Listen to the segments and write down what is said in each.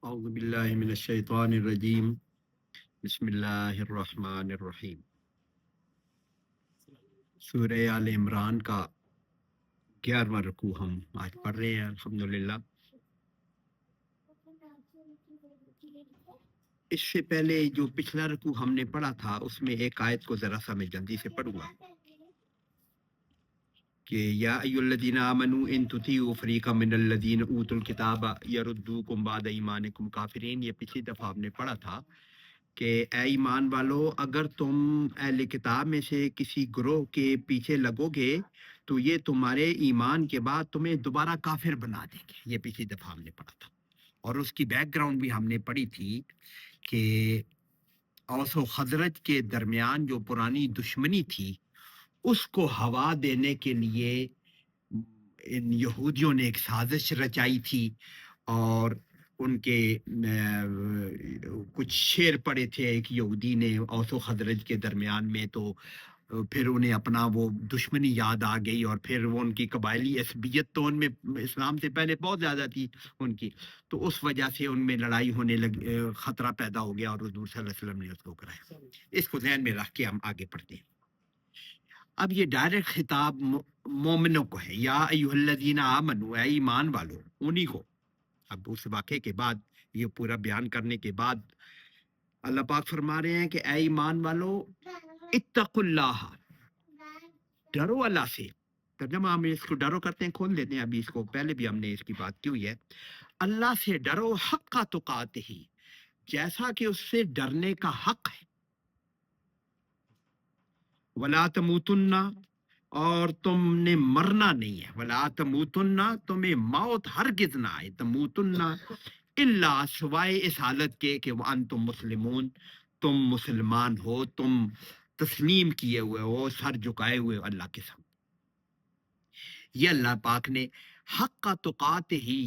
اعوذ باللہ من الشیطان الرجیم بسم اللہ الرحمن الرحیم۔ سورہ آل عمران کا 11واں رکوع ہم آج پڑھ رہے ہیں الحمدللہ۔ اس سے پہلے جو پچھلا رکوع ہم نے پڑھا تھا اس میں ایک آیت کو ذرا سا میں جلدی سے پڑھوں گا کہ یا ایھا الذین آمنوا ان تطیعوا فریقا من الذین اوتوا الکتاب یردوکم بعد ایمانکم کافرین۔ یہ پچھلی دفعہ ہم نے پڑھا تھا کہ اے ایمان والو، اگر تم اہل کتاب میں سے کسی گروہ کے پیچھے لگو گے تو یہ تمہارے ایمان کے بعد تمہیں دوبارہ کافر بنا دیں گے۔ یہ پچھلی دفعہ ہم نے پڑھا تھا، اور اس کی بیک گراؤنڈ بھی ہم نے پڑھی تھی کہ اوس و خزرج کے درمیان جو پرانی دشمنی تھی اس کو ہوا دینے کے لیے ان یہودیوں نے ایک سازش رچائی تھی، اور ان کے کچھ شعر پڑے تھے ایک یہودی نے اوس و خزرج کے درمیان میں، تو پھر انہیں اپنا وہ دشمنی یاد آ گئی، اور پھر وہ ان کی قبائلی عصبیت تو ان میں اسلام سے پہلے بہت زیادہ تھی ان کی، تو اس وجہ سے ان میں لڑائی ہونے لگی، خطرہ پیدا ہو گیا، اور حضور صلی اللہ علیہ وسلم نے اس کو کرایا۔ اس کو ذہن میں رکھ کے ہم آگے پڑھتے ہیں۔ اب یہ ڈائریکٹ خطاب مومنوں کو ہے، یا ایھا الذین آمنوا، اے ایمان والو، انہی کو۔ اب اس واقعے کے بعد یہ پورا بیان کرنے کے بعد اللہ پاک فرما رہے ہیں کہ اے ایمان والو اتقوا اللہ، ڈرو اللہ سے۔ ترجمہ ہم اس کو ڈرو کرتے ہیں، کھول لیتے ہیں ابھی اس کو، پہلے بھی ہم نے اس کی بات کی ہوئی ہے۔ اللہ سے ڈرو حق تقاتہ، جیسا کہ اس سے ڈرنے کا حق ہے۔ ولا تموتن، اور تم نے مرنا نہیں ہے۔ ولا تموتن، تمہیں موت ہرگز نہ آئے۔ تموتن الا، سوائے اس حالت کے کہ وانتم مسلمون، تم مسلمان ہو، تم تسلیم کیے ہوئے ہو، سر جھکائے ہوئے ہو اللہ کے سامنے۔ یہ اللہ پاک نے حق تقاتہ ہی،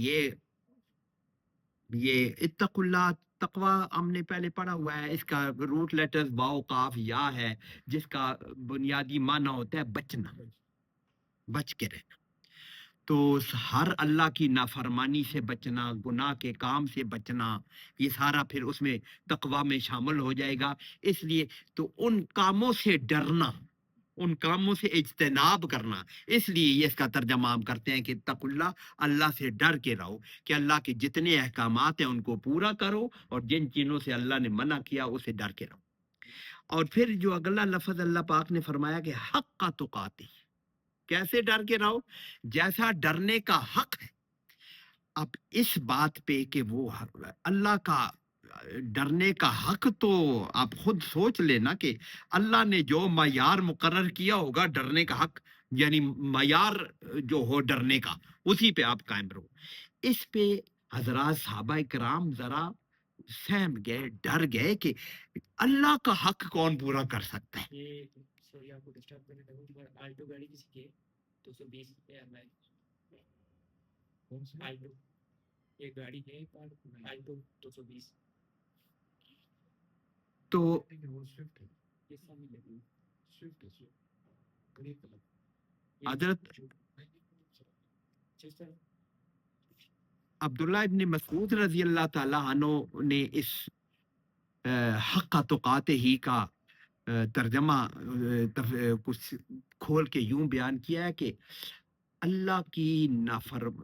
یہ اتقوا اللہ، تقوی ہم نے پہلے پڑھا ہوا ہے، اس کا روٹ لیٹرز واو قاف یا ہے، جس کا بنیادی معنی ہوتا ہے بچنا، بچ کے رہنا۔ تو ہر اللہ کی نافرمانی سے بچنا، گناہ کے کام سے بچنا، یہ سارا پھر اس میں تقوی میں شامل ہو جائے گا۔ اس لیے تو ان کاموں سے ڈرنا، ان کاموں سے اجتناب کرنا، اس لیے یہ اس کا ترجمہ ہم کرتے ہیں کہ اتقوا اللہ، اللہ سے ڈر کے رہو، کہ اللہ کے جتنے احکامات ہیں ان کو پورا کرو، اور جن چیزوں سے اللہ نے منع کیا اسے ڈر کے رہو۔ اور پھر جو اگلا لفظ اللہ پاک نے فرمایا کہ حق کا تقاتہ، کیسے ڈر کے رہو؟ جیسا ڈرنے کا حق ہے۔ اب اس بات پہ کہ وہ اللہ کا ڈرنے کا حق، تو آپ خود سوچ لینا کہ اللہ نے جو معیار مقرر کیا ہوگا ڈرنے کا حق، یعنی معیار جو ہو ڈرنے کا، اسی پہ آپ قائم رہو۔ اس پہ حضرات صحابہ کرام ذرا سہم گئے، ڈر گئے کہ اللہ کا حق کون پورا کر سکتا ہے۔ یہ سوری آپ کو ڈسٹرب کرنے لگوں، آلٹو گاڑی کسی کی ہے 220 پہ ہے، آلٹو، یہ گاڑی ہے آلٹو 220، تو یہ سامنے لگی حضرت عبداللہ ابن مسعود رضی اللہ تعالیٰ عنہ نے اس حق تقاتہ ہی کا ترجمہ کچھ کھول کے یوں بیان کیا ہے کہ اللہ کی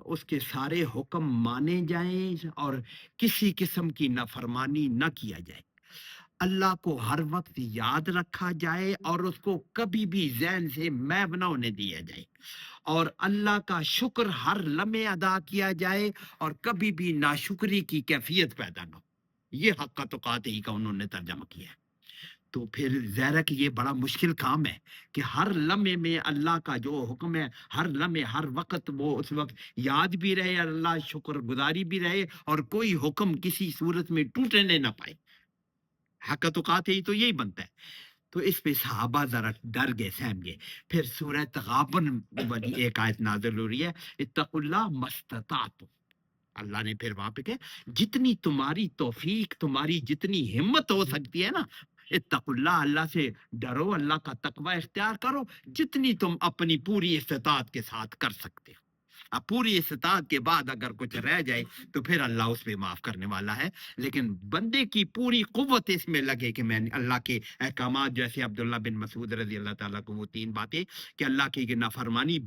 اس کے سارے حکم مانے جائیں اور کسی قسم کی نافرمانی نہ کیا جائے، اللہ کو ہر وقت یاد رکھا جائے اور اس کو کبھی بھی ذہن سے محو نہ ہونے دیا جائے، اور اللہ کا شکر ہر لمحے ادا کیا جائے، اور کبھی بھی ناشکری کی کیفیت پیدا نہ ہو۔ یہ حق تقاتہ ہی کا انہوں نے ترجمہ کیا ہے۔ تو پھر ظاہر ہے کہ یہ بڑا مشکل کام ہے کہ ہر لمحے میں اللہ کا جو حکم ہے، ہر لمحے ہر وقت وہ اس وقت یاد بھی رہے، اللہ شکر گزاری بھی رہے، اور کوئی حکم کسی صورت میں ٹوٹنے نہ پائے۔ حق تقاتہ ہی تو یہی بنتا ہے۔ تو اس پہ صحابہ ذرا ڈر گئے، سہم گئے۔ پھر سورہ تغابن والی ایک آیت نازل ہو رہی ہے، اتقوا اللہ مستطعتم۔ اللہ نے پھر وہاں پہ کہ جتنی تمہاری توفیق، تمہاری جتنی ہمت ہو سکتی ہے نا، اتقوا اللہ، اللہ سے ڈرو، اللہ کا تقوی اختیار کرو، جتنی تم اپنی پوری استطاعت کے ساتھ کر سکتے ہو۔ اب پوری استطاعت کے بعد اگر کچھ رہ جائے تو پھر اللہ اس پہ معاف کرنے والا ہے، لیکن بندے کی پوری قوت اس میں لگے کہ میں اللہ کے احکامات، جیسے عبداللہ بن مسعود رضی اللہ تعالیٰ کو وہ 3 باتیں کہ اللہ کی نافرمانی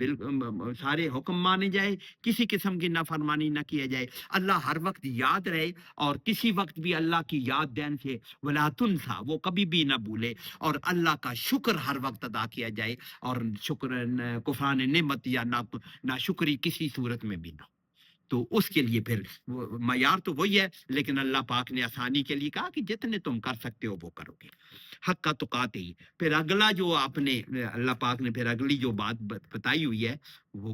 سارے حکم مانے جائے، کسی قسم کی نافرمانی نہ کیا جائے، اللہ ہر وقت یاد رہے اور کسی وقت بھی اللہ کی یاد دین سے ولا تنسا، وہ کبھی بھی نہ بھولے، اور اللہ کا شکر ہر وقت ادا کیا جائے، اور شکر کفران نعمت یا نہ شکری کسی صورت میں بھی نہ ہو۔ تو اس کے لیے پھر معیار تو وہی ہے، لیکن اللہ پاک نے آسانی کے لیے کہا کہ جتنے تم کر سکتے ہو وہ کرو گے، حق کا تقاتے ہی۔ پھر اگلا جو آپ نے اللہ پاک نے پھر اگلی جو بات بتائی ہوئی ہے وہ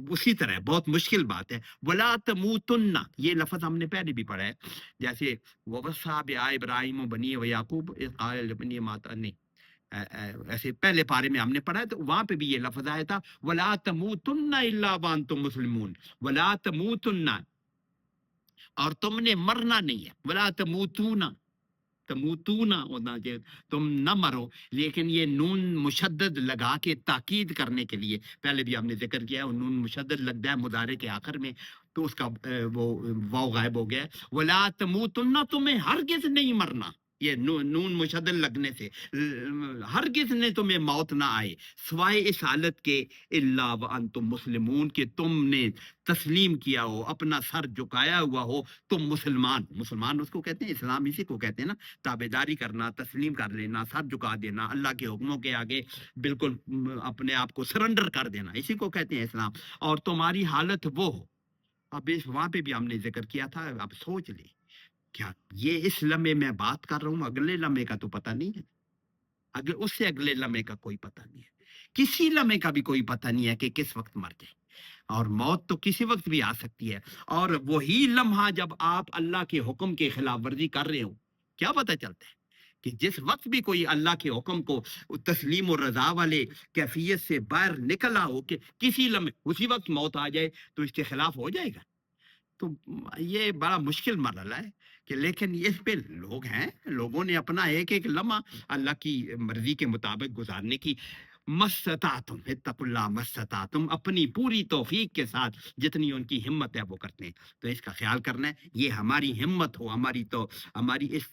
اسی طرح بہت مشکل بات ہے، ولا تموتن، یہ لفظ ہم نے پہلے بھی پڑھا ہے، جیسے ووصى بِآ ابراہیم و بنی و یعقوب اذ قال لبنی ماتا، نہیں ایسے پہلے پارے میں ہم نے پڑھا ہے، تو وہاں پہ بھی یہ لفظ آیا تھا ولا تموتن الا وانتم مسلمون، ولا تموتن، اور تم نے مرنا نہیں ہے، ولا تموتون، تموتون ہونا چاہیے، تم نہ مرو، لیکن یہ نون مشدد لگا کے تاکید کرنے کے لیے، پہلے بھی ہم نے ذکر کیا ہے، نون مشدد لگتا ہے مضارع کے آخر میں تو اس کا وہ واو غائب ہو گیا ہے، ولا تموتن، تمہیں ہرگز نہیں مرنا، یہ نون مشدد لگنے سے ہرگز نے تمہیں موت نہ آئے سوائے اس حالت کے الا وانتم مسلمون، کہ تم نے تسلیم کیا ہو، اپنا سر جھکایا ہوا ہو، تم مسلمان، مسلمان اس کو کہتے ہیں، اسلام اسی کو کہتے ہیں نا، تابعداری کرنا، تسلیم کر لینا، سر جھکا دینا، اللہ کے حکموں کے آگے بالکل اپنے آپ کو سرنڈر کر دینا، اسی کو کہتے ہیں اسلام، اور تمہاری حالت وہ ہو۔ اب اس وہاں پہ بھی ہم نے ذکر کیا تھا، اب سوچ لیں، کیا یہ اس لمحے میں بات کر رہا ہوں، اگلے لمحے کا تو پتہ نہیں ہے، اس سے اگلے لمحے کا کوئی پتہ نہیں ہے، کسی لمحے کا بھی کوئی پتہ نہیں ہے کہ کس وقت مر جائے، اور موت تو کسی وقت بھی آ سکتی ہے، اور وہی لمحہ جب آپ اللہ کے حکم کی خلاف ورزی کر رہے ہو، کیا پتہ چلتا ہے کہ جس وقت بھی کوئی اللہ کے حکم کو تسلیم و رضا والے کیفیت سے باہر نکلا ہو کہ کسی لمحے اسی وقت موت آ جائے تو اس کے خلاف ہو جائے گا، تو یہ بڑا مشکل مرحلہ ہے کہ، لیکن اس پہ لوگ ہیں، لوگوں نے اپنا ایک ایک لمحہ اللہ کی مرضی کے مطابق گزارنے کی مستطاعتم، اتقوا اللہ مستطاعتم، اپنی پوری توفیق کے ساتھ جتنی ان کی ہمت ہے وہ کرتے ہیں، تو اس کا خیال کرنا ہے، یہ ہماری ہمت ہو، ہماری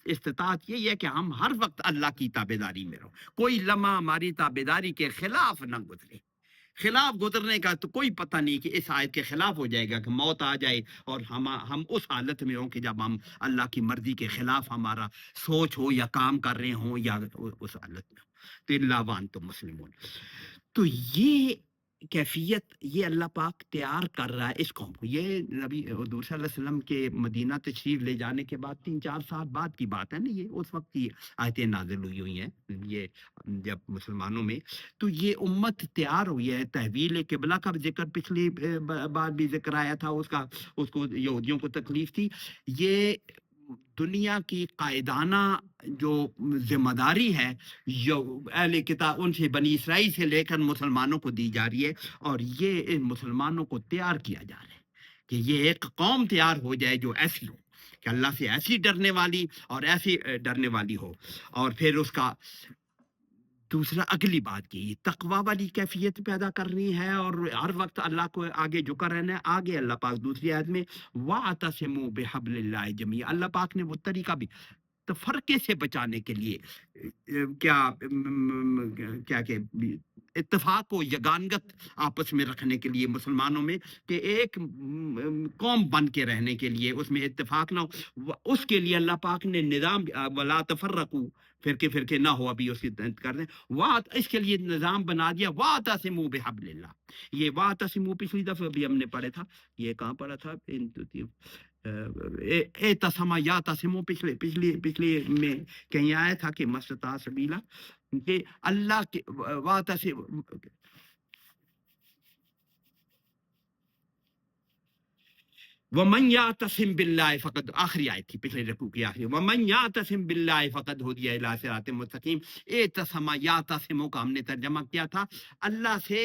استطاعت یہی ہے کہ ہم ہر وقت اللہ کی تابعداری میں رہو، کوئی لمحہ ہماری تابعداری کے خلاف نہ گزرے، خلاف گزرنے کا تو کوئی پتہ نہیں کہ اس آیت کے خلاف ہو جائے گا کہ موت آ جائے اور ہم اس حالت میں ہوں کہ جب ہم اللہ کی مرضی کے خلاف ہمارا سوچ ہو یا کام کر رہے ہوں یا اس حالت میں ہوں، تو اللہ وانتم مسلمون۔ تو یہ کیفیت یہ اللہ پاک تیار کر رہا ہے اس قوم کو، یہ نبی حضور صلی اللہ علیہ وسلم کے مدینہ تشریف لے جانے کے بعد 3-4 سال بعد کی بات ہے نا، یہ اس وقت کی آیتیں نازل ہوئی ہیں، یہ جب مسلمانوں میں، تو یہ امت تیار ہوئی ہے، تحویل قبلہ کا ذکر پچھلی بار بھی ذکر آیا تھا، اس کو یہودیوں کو تکلیف تھی، یہ دنیا کی قائدانہ جو ذمہ داری ہے اہل کتاب ان سے، بنی اسرائیل سے لے کر مسلمانوں کو دی جا رہی ہے، اور یہ ان مسلمانوں کو تیار کیا جا رہا ہے کہ یہ ایک قوم تیار ہو جائے جو ایسی ہو، کہ اللہ سے ایسی ڈرنے والی اور ایسی ڈرنے والی ہو، اور پھر اس کا دوسرا اگلی بات کی تقوی والی کیفیت پیدا کرنی ہے، اور ہر وقت اللہ کو آگے جھکا رہنا ہے۔ آگے اللہ پاک دوسری آیت میں وَاعْتَصِمُوا بِحَبْلِ اللَّهِ جَمِيعًا، اللہ پاک نے وہ طریقہ بھی تفرقے سے بچانے کے لیے کیا کہ اتفاق و یگانگت آپس میں رکھنے کے لیے مسلمانوں میں، کہ ایک قوم بن کے رہنے کے لیے اس میں اتفاق نہ ہو، اس کے لیے اللہ پاک نے نظام وَلَا تَفَرَّقُوا، فرقے نہ ہو، ابھی اس کی کر دیں، اس کے لیے نظام بنا دیا وَاعْتَصِمُوا بِحَبْلِ اللَّهِ۔ یہ وَاعْتَصِمُوا پچھلی دفعہ بھی ہم نے پڑھا تھا، یہ کہاں پڑھا تھا، اعتصم یعتصم، پچھلی میں کہیں آیا تھا کہ مستطاع سبیلا، کہ اللہ کے واعتصم، وَمَنْ يَعْتَصِمْ بِاللَّهِ فَقَدْ، آخری آیت تھی پچھلے رکوع کی آخری، وَمَنْ يَعْتَصِمْ بِاللَّهِ فَقَدْ هُدِيَ إِلَىٰ صِرَاطٍ مُسْتَقِيمٍ۔ اعتصم یعتصم کا ہم نے ترجمہ کیا تھا اللہ سے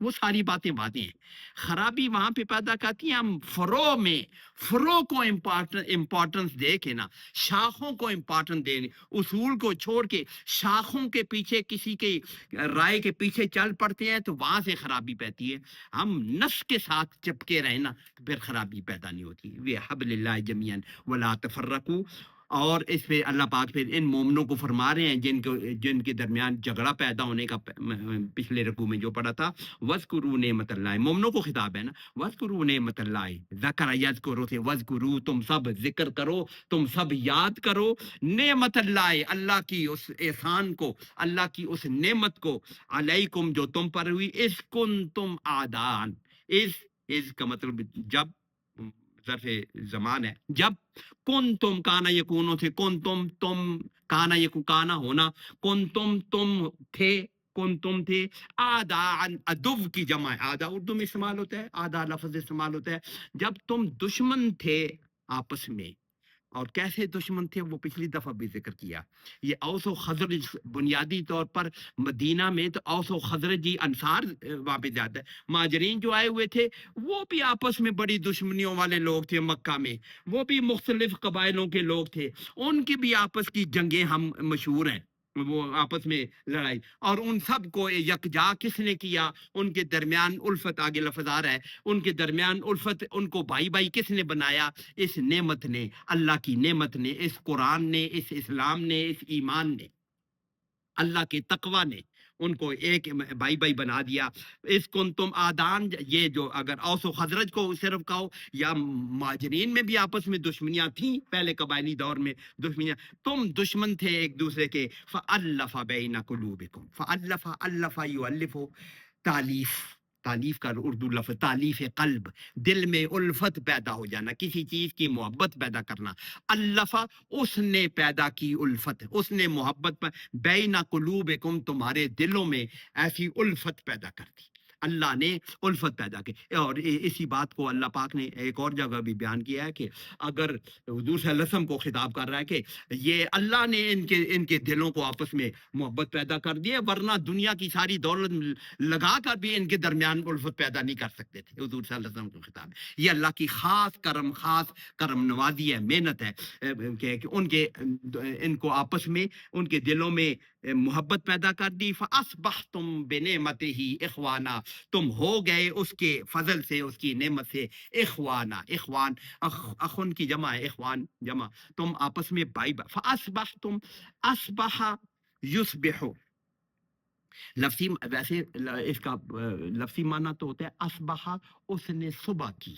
وہ ساری باتیں باتیں ہیں. خرابی وہاں پہ پیدا کرتی ہیں ہم فرو کو امپورٹنس دے کے نا، شاخوں کو امپورٹنس دے، اصول کو چھوڑ کے شاخوں کے پیچھے کسی کے رائے کے پیچھے چل پڑتے ہیں، تو وہاں سے خرابی پیتی ہے. ہم نفس کے ساتھ چپکے رہنا، پھر خرابی پیدا نہیں ہوتی. وَحَبْلِ اللَّهِ جَمِيعًا وَلَا تَفَرَّقُوا. اور اس پہ اللہ پاک پھر ان مومنوں کو فرما رہے ہیں جن کے درمیان جھگڑا پیدا ہونے کا پچھلے رکوع میں جو پڑھا تھا، وَاذْكُرُوا نعمت اللہ. مومنوں کو خطاب ہے نا، وَاذْكُرُوا نعمت اللہ. ذکر یذکر سے وَاذْكُرُوا، تم سب ذکر کرو، تم سب یاد کرو نعمت اللہ، اللہ کی اس احسان کو، اللہ کی اس نعمت کو، علیکم جو تم پر ہوئی، اذ کنتم اعدان. اذ کا مطلب جب، ظرف زمان ہے، جب کن تم کانا یکونو تھے، کن تم کانا یکو کانا ہونا، کن تم تھے، کن تم تھے، آدھا ادو کی جمع ہے، آدھا اردو میں استعمال ہوتا ہے، آدھا لفظ استعمال ہوتا ہے. جب تم دشمن تھے آپس میں، اور کیسے دشمن تھے وہ پچھلی دفعہ بھی ذکر کیا. یہ اوس و خزرج بنیادی طور پر مدینہ میں تو اوس و خزرجی انصار وہاں پہ زیادہ ہے. مہاجرین جو آئے ہوئے تھے وہ بھی آپس میں بڑی دشمنیوں والے لوگ تھے مکہ میں، وہ بھی مختلف قبائلوں کے لوگ تھے، ان کی بھی آپس کی جنگیں ہم مشہور ہیں، وہ آپس میں لڑائی. اور ان سب کو یکجا کس نے کیا؟ ان کے درمیان الفت، آگے لفظ آ رہا ہے، ان کے درمیان الفت، ان کو بھائی بھائی کس نے بنایا؟ اس نعمت نے، اللہ کی نعمت نے، اس قرآن نے، اس اسلام نے، اس ایمان نے، اللہ کے تقوی نے ان کو ایک بھائی بھائی بنا دیا. اس کن تم آدان، یہ جو اگر اوس و خزرج کو صرف کہو یا مہاجرین میں بھی آپس میں دشمنیاں تھیں، پہلے قبائلی دور میں دشمنیاں، تم دشمن تھے ایک دوسرے کے. فَأَلَّفَ بَيْنَ قُلُوبِكُمْ. فَأَلَّفَ أَلَّفَ يُؤَلِّفُ، تعلیف کا اردو لفظ تعلیف قلب، دل میں الفت پیدا ہو جانا، کسی چیز کی محبت پیدا کرنا. الفا، اس نے پیدا کی الفت، اس نے محبت بین قلوبکم، تمہارے دلوں میں ایسی الفت پیدا کر دی. اللہ نے الفت پیدا کی. اور اسی بات کو اللہ پاک نے ایک اور جگہ بھی بیان کیا ہے کہ اگر حضور صلی اللہ علیہ وسلم کو خطاب کر رہا ہے کہ یہ اللہ نے ان کے دلوں کو آپس میں محبت پیدا کر دی ہے، ورنہ دنیا کی ساری دولت لگا کر بھی ان کے درمیان الفت پیدا نہیں کر سکتے تھے. حضور صلی اللہ علیہ وسلم کو خطاب ہے. یہ اللہ کی خاص کرم نوازی ہے، محنت ہے کہ ان کے ان کو آپس میں ان کے دلوں میں محبت پیدا کر دی. فَأَصْبَحْتُمْ بِنِعْمَتِهِ إِخْوَانًا، تم ہو گئے اس کے فضل سے، اس کی نعمت سے اخوانا. اخوان اخن کی جمع ہے، اخوان جمع، تم آپس میں بھائی. فَأَصْبَحْتُمْ، اصبح یصبح، لفظی ویسے اس کا لفظی معنی تو ہوتا ہے اصبح، اس نے صبح کی.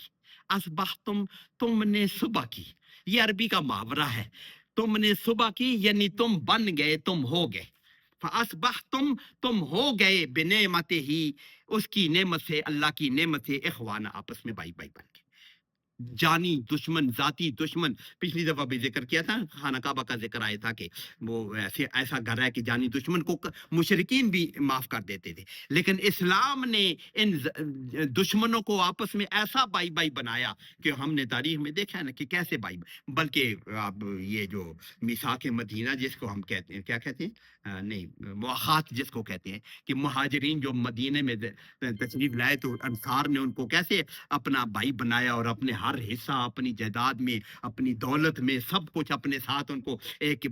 اصبحتم، تم نے صبح کی، یہ عربی کا محاورہ ہے. تم نے صبح کی یعنی تم بن گئے، تم ہو گئے. فاصبحتم، تم ہو گئے بنعمتہ ہی، اس کی نعمت سے، اللہ کی نعمت سے، اخوانا، آپس میں بھائی بھائی بن کے. جانی دشمن، ذاتی دشمن، پچھلی دفعہ بھی ذکر کیا تھا، خانہ کعبہ کا ذکر آیا تھا کہ وہ ایسا گھر ہے کہ جانی دشمن کو مشرکین بھی معاف کر دیتے تھے، لیکن اسلام نے ان دشمنوں کو آپس میں ایسا بھائی بھائی بنایا کہ ہم نے تاریخ میں دیکھا ہے نا کہ کیسے بھائی. بلکہ اب یہ جو میثاق مدینہ جس کو ہم کہتے ہیں، کیا کہتے ہیں، نہیں، مواخات جس کو کہتے ہیں، کہ مہاجرین جو مدینے میں تشریف لائے تو انصار نے ان کو کیسے اپنا بھائی بنایا، اور اپنے ہر حصہ، اپنی جائیداد میں، اپنی دولت میں، سب کچھ اپنے ساتھ ان کو ایک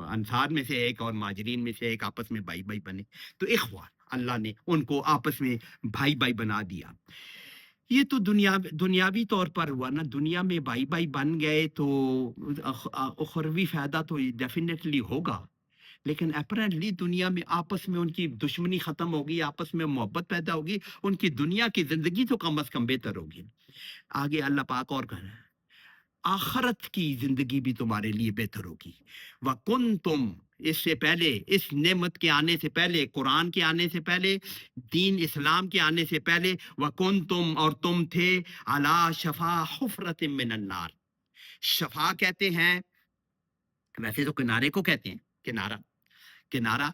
انصار میں سے ایک اور مہاجرین میں سے ایک آپس میں بھائی بھائی بنے. تو اخوان، اللہ نے ان کو آپس میں بھائی بھائی بنا دیا. یہ تو دنیاوی طور پر ہوا نا، دنیا میں بھائی بھائی بن گئے تو اخروی فائدہ تو ڈیفینیٹلی ہوگا. لیکن اپیرنٹلی دنیا میں آپس میں ان کی دشمنی ختم ہوگی، آپس میں محبت پیدا ہوگی، ان کی دنیا کی زندگی تو کم از کم بہتر ہوگی. آگے اللہ پاک اور کہنا ہے آخرت کی زندگی بھی تمہارے لیے بہتر ہوگی. وَكُنْتُمْ، اس سے پہلے، اس نعمت کے آنے سے پہلے، قرآن کے آنے سے پہلے، دین اسلام کے آنے سے پہلے، وَكُنْتُمْ، اور تم تھے، عَلَى شَفَا حُفْرَةٍ مِّنَ النَّارِ. شفا کہتے ہیں، ویسے تو کنارے کو کہتے ہیں، کنارہ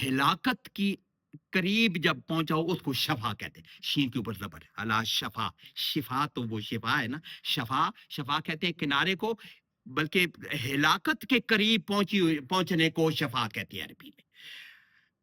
ہلاکت کی قریب جب پہنچا ہو اس کو شفا کہتے ہیں. شین کے اوپر زبر ہے، اللہ شفا، شفا تو وہ شفا ہے نا، شفا کہتے ہیں کنارے کو، بلکہ ہلاکت کے قریب پہنچنے کو شفا کہتے ہیں عربی میں.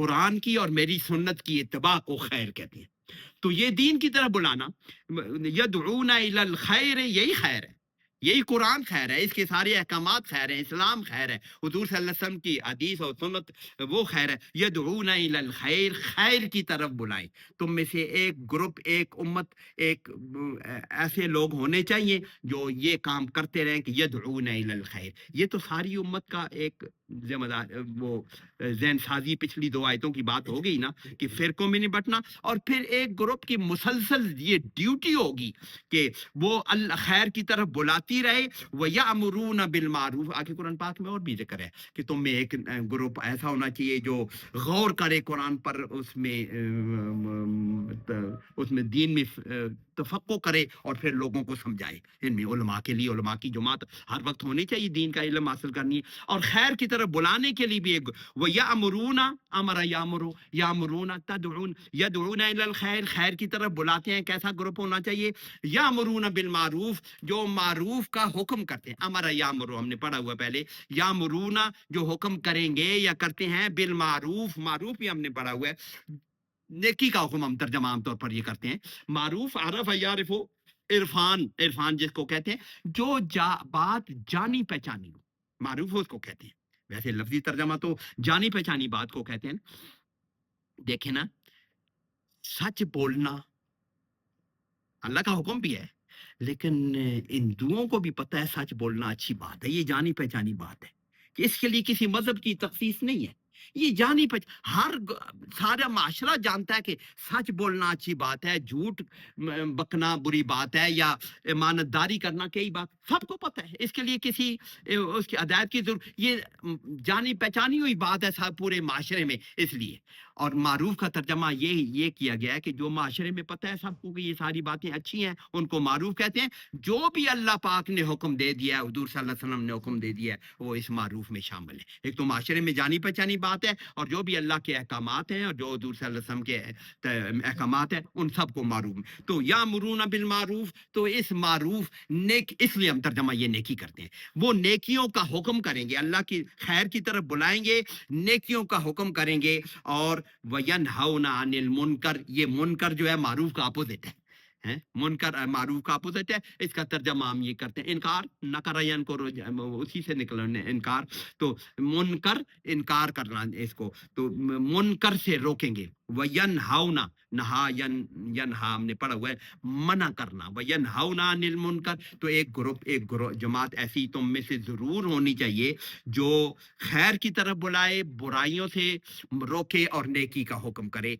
قرآن کی اور میری سنت کی اتباع کو خیر کہتے ہیں. تو یہ دین کی طرف بلانا، یدعون الی الخیر، یہی خیر ہے، یہی قرآن خیر ہے، اس کے سارے احکامات خیر ہیں، اسلام خیر ہے، حضور صلی اللہ علیہ وسلم کی حدیث اور سنت وہ خیر ہے. یدعون الی الخیر، خیر کی طرف بلائیں. تم میں سے ایک گروپ، ایک امت، ایک ایسے لوگ ہونے چاہیے جو یہ کام کرتے رہیں کہ یدعون الی الخیر. یہ تو ساری امت کا ایک ذمہ دار وہ ذہن سازی پچھلی 2 آیتوں کی بات ہو گئی نا کہ فرقوں میں نہیں بٹنا. اور پھر ایک گروپ کی مسلسل یہ ڈیوٹی ہوگی کہ وہ خیر کی طرف بلاتی رہے. وَيَأْمُرُونَ بِالْمَعْرُوفِ، آگے قرآن پاک میں اور بھی ذکر ہے کہ تم میں ایک گروپ ایسا ہونا چاہیے جو غور کرے قرآن پر، اس میں دین میں تفقع کرے اور پھر لوگوں کو سمجھائے. ان میں علماء کے لیے، علماء کی جماعت ہر وقت ہونی چاہیے، دین کا علم حاصل کرنی ہے. اور خیر کی طرف بلانے کے لیے بھی ایک وَيَأْمُرُونَ، امر یامرو، یامرون تدعون، یدعون الی الخیر، خیر کی طرف بلاتے ہیں. کیسا گروپ ہونا چاہیے؟ یامرون بالمعروف، جو معروف کا حکم کرتے ہیں. امر یامرو ہم نے پڑھا ہوا پہلے، یامرون جو حکم کریں گے یا کرتے ہیں، بالمعروف، معروف بھی ہم نے پڑھا ہوا ہے، نیکی کا حکم ہم ترجمہ عام طور پر یہ کرتے ہیں. معروف، عرف یعرف، عرفان، عرفان جس کو کہتے ہیں جو بات جانی پہچانی ہو، معروف اس کو کہتے ہیں. ویسے لفظی ترجمہ تو جانی پہچانی بات کو کہتے ہیں. دیکھیں نا، سچ بولنا اللہ کا حکم بھی ہے، لیکن ہندوؤں کو بھی پتہ ہے سچ بولنا اچھی بات ہے، یہ جانی پہچانی بات ہے کہ اس کے لیے کسی مذہب کی تخصیص نہیں ہے. یہ جانی سارا معاشرہ جانتا ہے کہ سچ بولنا اچھی بات ہے، جھوٹ بکنا بری بات ہے، یا امانت داری کرنا کئی بات سب کو پتہ ہے. اس کے لیے کسی اس کی ہدایت کی ضرورت، یہ جانی پہچانی ہوئی بات ہے سب پورے معاشرے میں. اس لیے اور معروف کا ترجمہ یہ کیا گیا ہے کہ جو معاشرے میں پتہ ہے سب کو کہ یہ ساری باتیں اچھی ہیں، ان کو معروف کہتے ہیں. جو بھی اللہ پاک نے حکم دے دیا ہے، حضور صلی اللہ علیہ وسلم نے حکم دے دیا ہے، وہ اس معروف میں شامل ہے. ایک تو معاشرے میں جانی پہچانی بات ہے، اور جو بھی اللہ کے احکامات ہیں اور جو حضور صلی اللہ علیہ وسلم کے احکامات ہیں ان سب کو معروف. تو یامرون بالمعروف، تو اس معروف نیک، اس لیے ہم ترجمہ یہ نیکی کرتے ہیں. وہ نیکیوں کا حکم کریں گے، اللہ کی خیر کی طرف بلائیں گے، نیکیوں کا حکم کریں گے. اور وَيَنْهَوْنَ عَنِ الْمُنْكَرِ، یہ منکر جو ہے معروف کا اپوزٹ ہے. منکر معروف کا اپوزٹ ہے. اس کا ترجمہ ہم یہ کرتے ہیں انکار، نکرین کو اسی سے نکلنے انکار. تو منکر انکار کرنا، اس کو تو منکر سے روکیں گے. وَيَنْهَوْنَ، نہا ینہا ہم نے پڑھا ہوا ہے منع کرنا. وَيَنْهَوْنَ عَنِ الْمُنْكَرِ، تو ایک گروہ جماعت ایسی تم میں سے ضرور ہونی چاہیے جو خیر کی طرف بلائے، برائیوں سے روکے اور نیکی کا حکم کرے.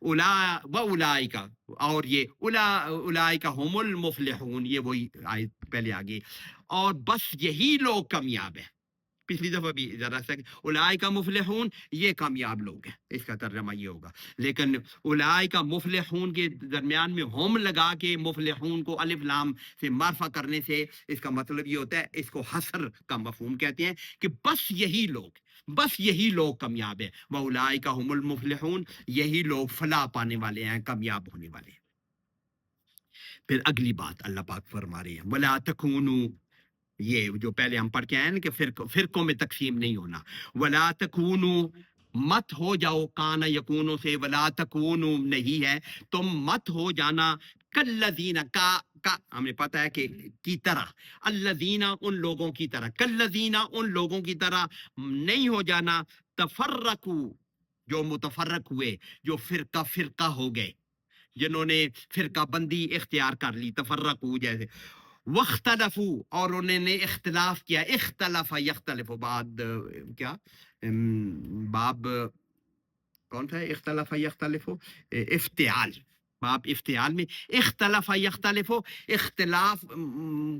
اولئک، اور یہ اولئک هم المفلحون، یہ وہی آیت پہلے آگے. اور بس یہی لوگ کامیاب ہیں. پچھلی دفعہ بھی ذرا سا اولئک مفلحون، یہ کامیاب لوگ ہیں، اس کا ترجمہ یہ ہوگا. لیکن اولئک مفلحون کے درمیان میں ہم لگا کے مفلحون کو الف لام سے معرفہ کرنے سے اس کا مطلب یہ ہوتا ہے، اس کو حصر کا مفہوم کہتے ہیں کہ بس یہی لوگ کامیاب ہیں. واولئک هم المفلحون، یہی لوگ فلاح پانے والے ہیں، کامیاب ہونے والے ہیں. پھر اگلی بات اللہ پاک فرما رہے ہیں ولا تکونوا، یہ جو پہلے ہم پڑھ کے آئے نا کہ فرقوں میں تقسیم نہیں ہونا. ولا تکونوا، مت ہو جاؤ، کانا یکونو سے ولا تکونوا نہیں ہے، تم مت ہو جانا کالذین، کا ہمیں پتہ ہے کہ کی طرح، الذین ان لوگوں کی طرح، کالذین ان لوگوں کی طرح نہیں ہو جانا، تفرقوا جو متفرق ہوئے، جو فرقہ ہو گئے، جنہوں نے فرقہ بندی اختیار کر لی، تفرقوا جیسے. واختلفوا، اور انہوں نے اختلاف کیا، اختلف یختلف، بعد کیا باب کون سا ہے؟ اختلف یختلف، افتعال، باب افتعال میں اختلف یختلف، اختلاف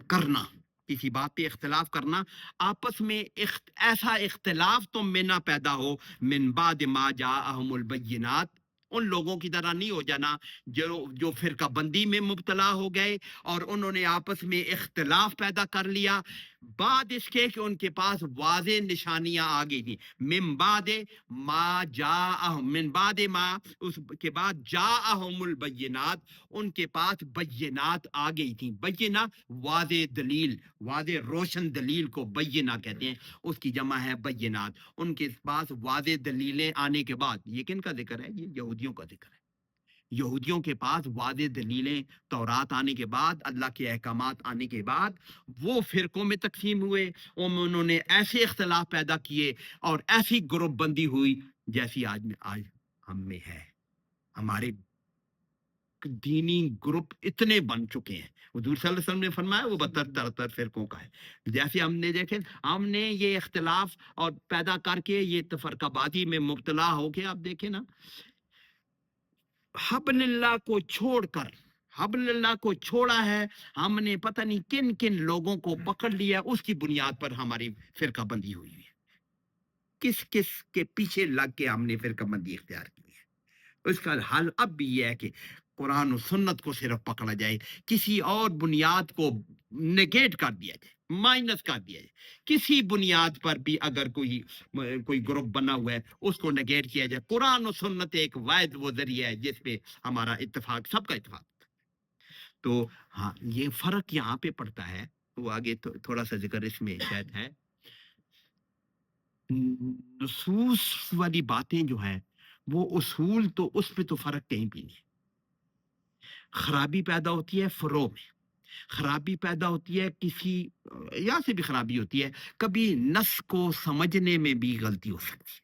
کرنا، کسی بات پہ اختلاف کرنا، آپس میں ایسا اختلاف تم میں نہ پیدا ہو، من بعد ما جاءہم البینات، ان لوگوں کی طرح نہیں ہو جانا جو فرقہ بندی میں مبتلا ہو گئے اور انہوں نے آپس میں اختلاف پیدا کر لیا. بعد اس کے کہ ان کے پاس واضح نشانیاں آ گئی تھیں، من بعد ما اس کے بعد جاءہم البینات، ان کے پاس بینات آ گئی تھیں۔ بینہ واضح دلیل، واضح روشن دلیل کو بینہ کہتے ہیں، اس کی جمع ہے بینات۔ ان کے پاس واضح دلیلیں آنے کے بعد، یہ کن کا ذکر ہے؟ یہ یہودیوں کا ذکر ہے۔ یہودیوں کے پاس واضح دلیلیں تورات آنے کے بعد، اللہ کے احکامات آنے کے بعد، وہ فرقوں میں تقسیم ہوئے، انہوں نے ایسے اختلاف پیدا کیے اور ایسی گروپ بندی ہوئی جیسی آج ہم میں ہے۔ ہمارے دینی گروپ اتنے بن چکے ہیں، حضور صلی اللہ علیہ وسلم نے فرمایا وہ 72 فرقوں کا ہے۔ جیسے ہم نے دیکھے، ہم نے یہ اختلاف اور پیدا کر کے یہ تفرقہ بازی میں مبتلا ہو کے، آپ دیکھیں نا، حبل اللہ کو چھوڑ کر، حبل اللہ کو چھوڑا ہے ہم نے، پتہ نہیں کن کن لوگوں کو پکڑ لیا، اس کی بنیاد پر ہماری فرقہ بندی ہوئی ہے۔ کس کس کے پیچھے لگ کے ہم نے فرقہ بندی اختیار کی ہے؟ اس کا حل اب بھی یہ ہے کہ قرآن و سنت کو صرف پکڑا جائے، کسی اور بنیاد کو نگیٹ کر دیا جائے، مائنس کر دیا جائے۔ کسی بنیاد پر بھی اگر کوئی گروپ بنا ہوا ہے، اس کو نگیٹ کیا جائے۔ قرآن و سنت ایک واحد وہ ذریعہ ہے جس پہ ہمارا اتفاق، سب کا اتفاق۔ تو ہاں، یہ فرق یہاں پہ پڑتا ہے، وہ آگے تھوڑا سا ذکر اس میں شاید ہے۔ نصوص والی باتیں جو ہیں وہ اصول، تو اس پہ تو فرق کہیں بھی نہیں۔ خرابی پیدا ہوتی ہے فروع میں، خرابی پیدا ہوتی ہے کسی، یہاں سے بھی خرابی ہوتی ہے، کبھی نص کو سمجھنے میں بھی غلطی ہو سکتی ہے۔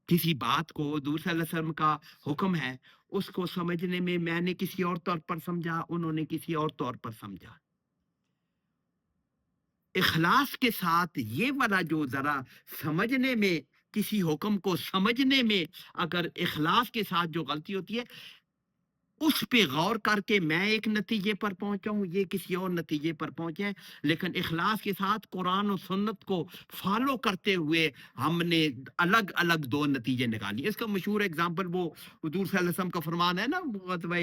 کسی بات کو حضور صلی اللہ علیہ وسلم کا حکم ہے، اس کو سمجھنے میں نے کسی اور طور پر سمجھا، انہوں نے کسی اور طور پر سمجھا۔ اخلاص کے ساتھ یہ والا جو ذرا سمجھنے میں، کسی حکم کو سمجھنے میں اگر اخلاص کے ساتھ جو غلطی ہوتی ہے، اس پہ غور کر کے میں ایک نتیجے پر پہنچا ہوں، یہ کسی اور نتیجے پر پہنچے ہیں، لیکن اخلاص کے ساتھ قرآن و سنت کو فالو کرتے ہوئے ہم نے الگ الگ دو نتیجے نکالی۔ اس کا مشہور اگزامپل وہ حضور صلی اللہ علیہ وسلم کا فرمان ہے نا، غزوہ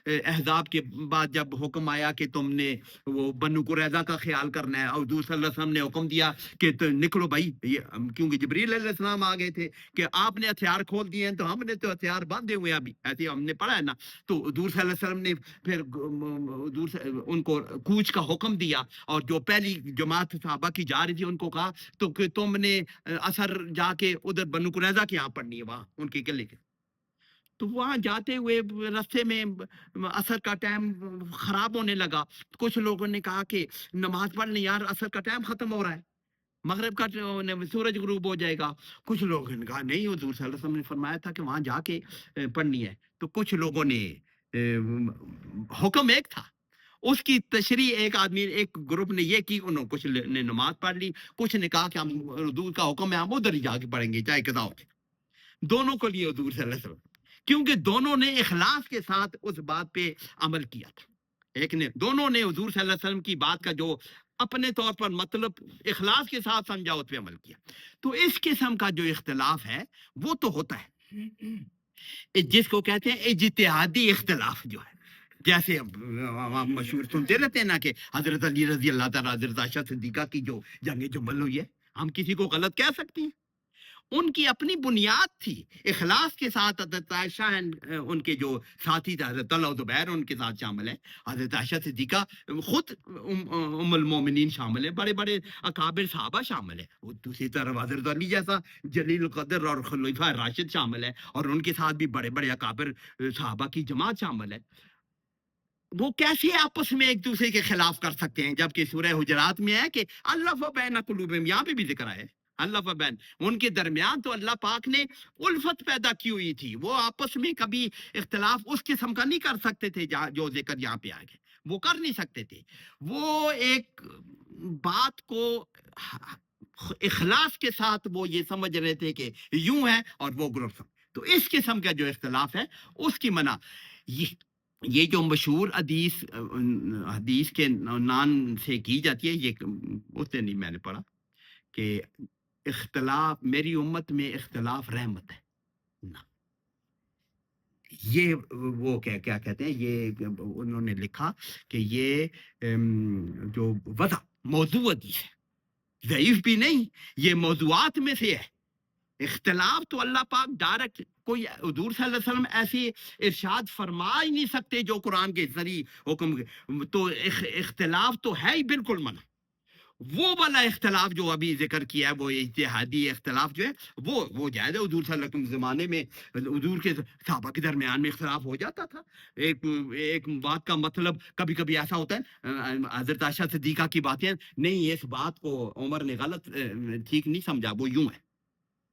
احزاب کے بعد جب حکم آیا کہ تم نے وہ بنو قریظہ کا خیال کرنا ہے، اور حضور صلی اللہ علیہ وسلم نے حکم دیا کہ نکلو بھائی، کیونکہ جبریل علیہ السلام آ گئے تھے کہ آپ نے ہتھیار کھول دیے ہیں، تو ہم نے تو ہتھیار باندھے ہوئے ہیں، ابھی ایسے ہم نے پڑھا ہے نا۔ تو حضور صلی اللہ علیہ وسلم نے پھر ان کو کوچ کا حکم دیا، اور جو پہلی جماعت صحابہ کی جا رہی تھی ان کو کہا تو کہ تم نے اثر جا کے ادھر بنو قریظہ کے یہاں پڑھنی ہے، وہاں ان کے قلعے کے۔ تو وہاں جاتے ہوئے رستے میں اثر کا ٹائم خراب ہونے لگا، کچھ لوگوں نے کہا کہ نماز پڑھ لیں یار، اثر کا ٹائم ختم ہو رہا ہے، مغرب کا سورج غروب ہو جائے گا۔ کچھ لوگوں نے کہا نہیں، حضور صلی اللہ علیہ وسلم نے فرمایا تھا کہ وہاں جا کے پڑھنی ہے۔ تو کچھ لوگوں نے حکم ایک تھا، اس کی تشریح ایک آدمی، ایک گروپ نے یہ کی، انہوں کچھ نے نماز پڑھ لی، کچھ نے کہا کہ ہم حضور کا حکم ہے، ہم ادھر ہی جا کے پڑھیں گے چاہے قضا ہو جائے۔ دونوں کو لیے حضور صلی اللہ علیہ وسلم، کیونکہ دونوں نے اخلاص کے ساتھ اس بات پہ عمل کیا تھا۔ ایک نے، دونوں نے حضور صلی اللہ علیہ وسلم کی بات کا جو اپنے طور پر مطلب اخلاص کے ساتھ سمجھا، اس پہ عمل کیا۔ تو اس قسم کا جو اختلاف ہے وہ تو ہوتا ہے، جس کو کہتے ہیں اجتہادی اختلاف جو ہے۔ جیسے ہم مشہور سنتے رہتے ہیں نا کہ حضرت علی رضی اللہ تعالیٰ، حضرت عائشہ صدیقہ کی جو جنگ جمل ہوئی ہے، ہم کسی کو غلط کہہ سکتے ہیں؟ ان کی اپنی بنیاد تھی اخلاص کے ساتھ۔ حضرت عائشہ ان کے جو ساتھی تھے، حضرت طلحہ و زبیر ان کے ساتھ شامل ہیں، حضرت عائشہ صدیقہ خود ام المومنین شامل ہیں، بڑے بڑے اکابر صحابہ شامل ہیں، وہ دوسری طرف حضرت علی جیسا جلیل القدر اور خلیفہ راشد شامل ہے، اور ان کے ساتھ بھی بڑے بڑے اکابر صحابہ کی جماعت شامل ہے۔ وہ کیسے آپس میں ایک دوسرے کے خلاف کر سکتے ہیں، جبکہ سورہ حجرات میں ہے کہ الف بین قلوبہم، یہاں پہ بھی ذکر ہے الف بین، ان کے درمیان تو اللہ پاک نے الفت پیدا کی ہوئی تھی، وہ آپس میں کبھی اختلاف اس قسم کا نہیں کر سکتے تھے جو ذکر یہاں پہ آ گئے، وہ کر نہیں سکتے تھے۔ وہ ایک بات کو اخلاص کے ساتھ وہ یہ سمجھ رہے تھے کہ یوں ہے، اور وہ گروپ۔ تو اس قسم کا جو اختلاف ہے اس کی منع، یہ جو مشہور حدیث کے نام سے کی جاتی ہے، یہ اس سے نہیں میں نے پڑھا کہ اختلاف میری امت میں اختلاف رحمت ہے، نہ، یہ وہ کیا کہتے ہیں، یہ انہوں نے لکھا کہ یہ جو وضع موضوع حدیث ہے، ضعیف بھی نہیں، یہ موضوعات میں سے ہے۔ اختلاف تو اللہ پاک ڈائریکٹ، کوئی حضور صلی اللہ علیہ وسلم ایسی ارشاد فرما ہی نہیں سکتے جو قرآن کے ذریعے حکم، تو اختلاف تو ہے ہی بالکل منع۔ وہ والا اختلاف جو ابھی ذکر کیا ہے، وہ اجتہادی اختلاف جو ہے وہ جائز ہے۔ حضور صلی اللہ علیہ وسلم زمانے میں حضور کے صحابہ کے درمیان میں اختلاف ہو جاتا تھا۔ ایک بات کا مطلب کبھی کبھی ایسا ہوتا ہے، حضرت عائشہ صدیقہ کی باتیں، نہیں اس بات کو عمر نے غلط ٹھیک نہیں سمجھا، وہ یوں ہے،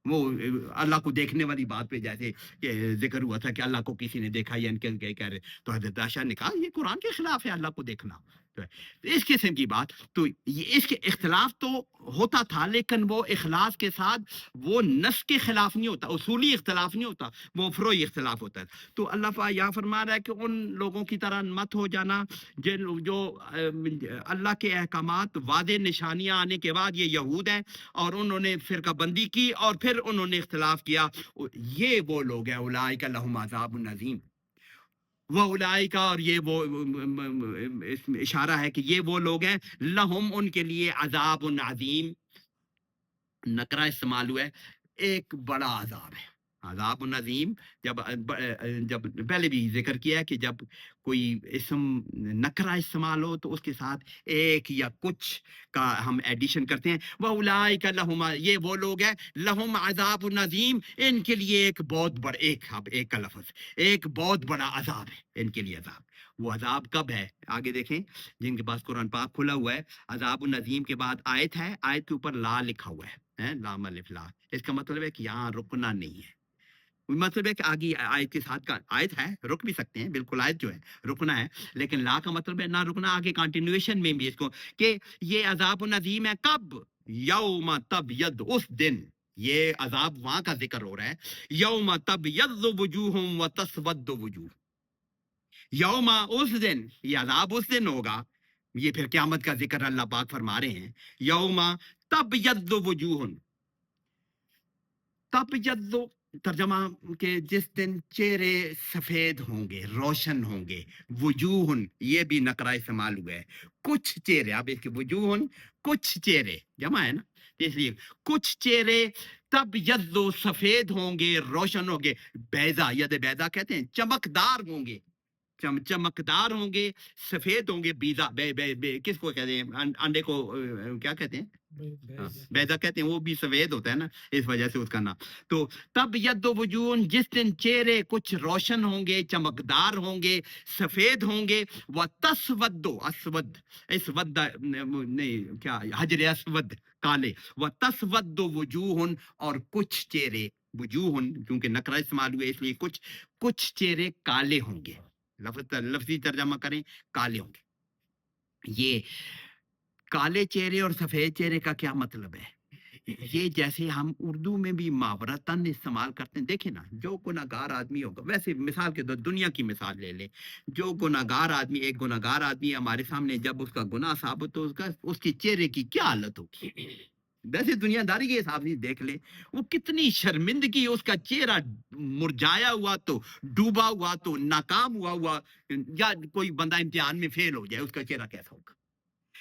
وہ اللہ کو دیکھنے والی بات پہ جیسے کہ ذکر ہوا تھا کہ اللہ کو کسی نے دیکھا یا ان کے کہہ رہے، تو حضرت عائشہ نے کہا یہ قرآن کے خلاف ہے اللہ کو دیکھنا۔ تو اس قسم کی بات، تو یہ اس کے اختلاف تو ہوتا تھا، لیکن وہ اخلاص کے ساتھ وہ نص کے خلاف نہیں ہوتا، اصولی اختلاف نہیں ہوتا، وہ فروعی اختلاف ہوتا ہے۔ تو اللہ پاک یہاں فرما رہا ہے کہ ان لوگوں کی طرح مت ہو جانا جو اللہ کے احکامات واضح نشانیاں آنے کے بعد، یہ یہود ہیں اور انہوں نے فرقہ بندی کی اور پھر انہوں نے اختلاف کیا، یہ وہ لوگ ہیں اولئک لہم عذاب عظیم، وہ اولئک، اور یہ وہ اس میں اشارہ ہے کہ یہ وہ لوگ ہیں لہم، ان کے لیے عذاب عظیم، نکرہ استعمال ہوا ہے، ایک بڑا عذاب ہے، عذاب عظیم۔ جب پہلے بھی ذکر کیا ہے کہ جب کوئی اسم نکرہ استعمال ہو تو اس کے ساتھ ایک یا کچھ کا ہم ایڈیشن کرتے ہیں، وَأُولَٰئِكَ لَهُمْ، یہ وہ لوگ ہیں لہم عذاب عظیم، ان کے لیے ایک بہت بڑا، ایک کا لفظ، ایک بہت بڑا عذاب ہے ان کے لیے عذاب۔ وہ عذاب کب ہے آگے دیکھیں، جن کے پاس قرآن پاک کھلا ہوا ہے، عذاب العظیم کے بعد آیت ہے، آیت کے اوپر لا لکھا ہوا ہے، لام الف لا، اس کا مطلب ہے کہ یہاں رکنا نہیں ہے، مطلب ہے کہ آگے آیت کے ساتھ کا آیت ہے، رک بھی سکتے ہیں، بالکل آیت جو ہے رکنا ہے، لیکن لا کا مطلب ہے نہ رکنا، آگے کنٹینیویشن میں بھی اس کو کہ یہ عذاب العظیم ہے کب، یوم تبید، اس دن، یہ عذاب وہاں کا ذکر ہو رہا ہے، یوم تبید وجوہ و تسود وجوہ، یوم، اس دن، یہ عذاب اس دن ہوگا، یہ پھر قیامت کا ذکر اللہ پاک فرما رہے ہیں، یوم تبید وجوہ، تبید ترجمہ کہ جس دن چہرے سفید ہوں گے، روشن ہوں گے، وجوہ، یہ بھی نکرہ استعمال ہوا ہے، کچھ چہرے، اب اس کے وجوہ کچھ چہرے جمع ہے نا، اس لیے کچھ چہرے تبید سفید ہوں گے، روشن ہوں گے، بیضا، ید بیضا کہتے ہیں، چمکدار ہوں گے، چمکدار ہوں گے، سفید ہوں گے، بیضا، کس کو کہتے ہیں، انڈے کو کیا کہتے ہیں، بیضا کہتے ہیں، وہ بھی سفید ہوتا ہے نا، اس وجہ سے اس کا نام۔ تو تب ید وجوہ، جس دن چہرے کچھ روشن ہوں گے، چمکدار ہوں گے، سفید ہوں گے، وہ تسود، اسود، اسود نہیں کیا، حجر اسود، کالے، وہ تسود وجوہ، اور کچھ چہرے، وجوہ کیونکہ نکرہ استعمال ہوئے اس لیے کچھ چہرے کالے ہوں گے، لفظی ترجمہ کریں کالے ہوں گے۔ یہ کالے چہرے اور سفید چہرے کا کیا مطلب ہے؟ یہ جیسے ہم اردو میں بھی محاورتاً استعمال کرتے ہیں، دیکھیں نا، جو گناہگار آدمی ہوگا، ویسے مثال کے طور دنیا کی مثال لے لیں، جو گناہگار آدمی، ایک گناہگار آدمی ہمارے سامنے جب اس کا گناہ ثابت ہو، اس کے چہرے کی کیا حالت ہوگی؟ ویسے دنیا داری کے حساب سے دیکھ لیں، وہ کتنی شرمندگی، اس کا چہرہ مرجایا ہوا تو، ڈوبا ہوا تو، ناکام ہوا، یا کوئی بندہ امتحان میں فیل ہو جائے، اس کا چہرہ کیسا ہوگا؟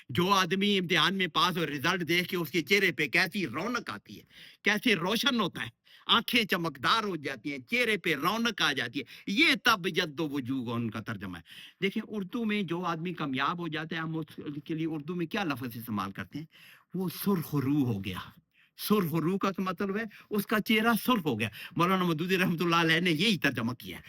جو آدمی امتحان میں پاس اور رزلٹ دیکھ کے اس کے چہرے پہ کیسی رونق آتی ہے، کیسے روشن ہوتا ہے، آنکھیں چمکدار ہو جاتی ہیں، چہرے پہ رونق آ جاتی ہے، یہ تب جد وجوہ ان کا ترجمہ ہے۔ دیکھیں اردو میں جو آدمی کامیاب ہو جاتا ہے، ہم اس کے لیے اردو میں کیا لفظ استعمال کرتے ہیں، وہ سرخ روح ہو گیا۔ سرخ روح کا مطلب ہے اس کا چہرہ سرخ ہو گیا۔ مولانا مودودی رحمۃ اللہ علیہ نے یہی ترجمہ کیا ہے،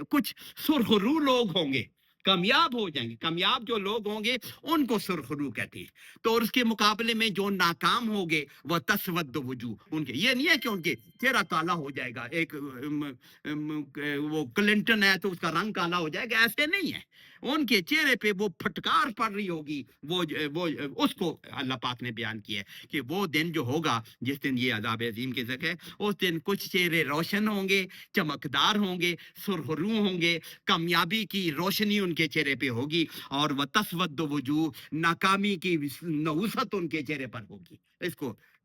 کچھ سرخ روح لوگ ہوں گے، کامیاب ہو جائیں گے، کامیاب جو لوگ ہوں گے ان کو سرخ روح کہتے ہیں، تو اس کے مقابلے میں جو ناکام ہو گے وہ تسود وجوہ، ان کے یہ نہیں ہے کہ ان کے چہرہ کالا ہو جائے گا، ایک وہ کلنٹن ہے تو اس کا رنگ کالا ہو جائے گا، ایسے نہیں ہے، ان کے چہرے پہ وہ پھٹکار پڑ رہی ہوگی، وہ اس کو اللہ پاک نے بیان کیا ہے کہ وہ دن جو ہوگا جس دن یہ عذاب عظیم کے ذکر ہے، اس دن کچھ چہرے روشن ہوں گے، چمکدار ہوں گے، سرخ روح ہوں گے، کامیابی کی روشنی ان کے چہرے پہ ہوگی، اور وہ تسود وجوہ، ناکامی کی نحوست ان کے چہرے پر ہوگی۔ اس کو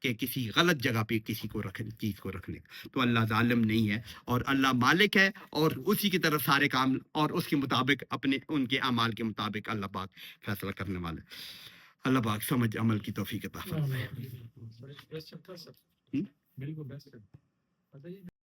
کہ کسی غلط جگہ پہ کسی کو چیز کو رکھنے. تو اللہ ظالم نہیں ہے اور اللہ مالک ہے اور اسی کی طرف سارے کام اور اس کے مطابق اپنے ان کے اعمال کے مطابق اللہ پاک فیصلہ کرنے والے. اللہ پاک سمجھ عمل کی توفیق عطا فرمائے. بالکل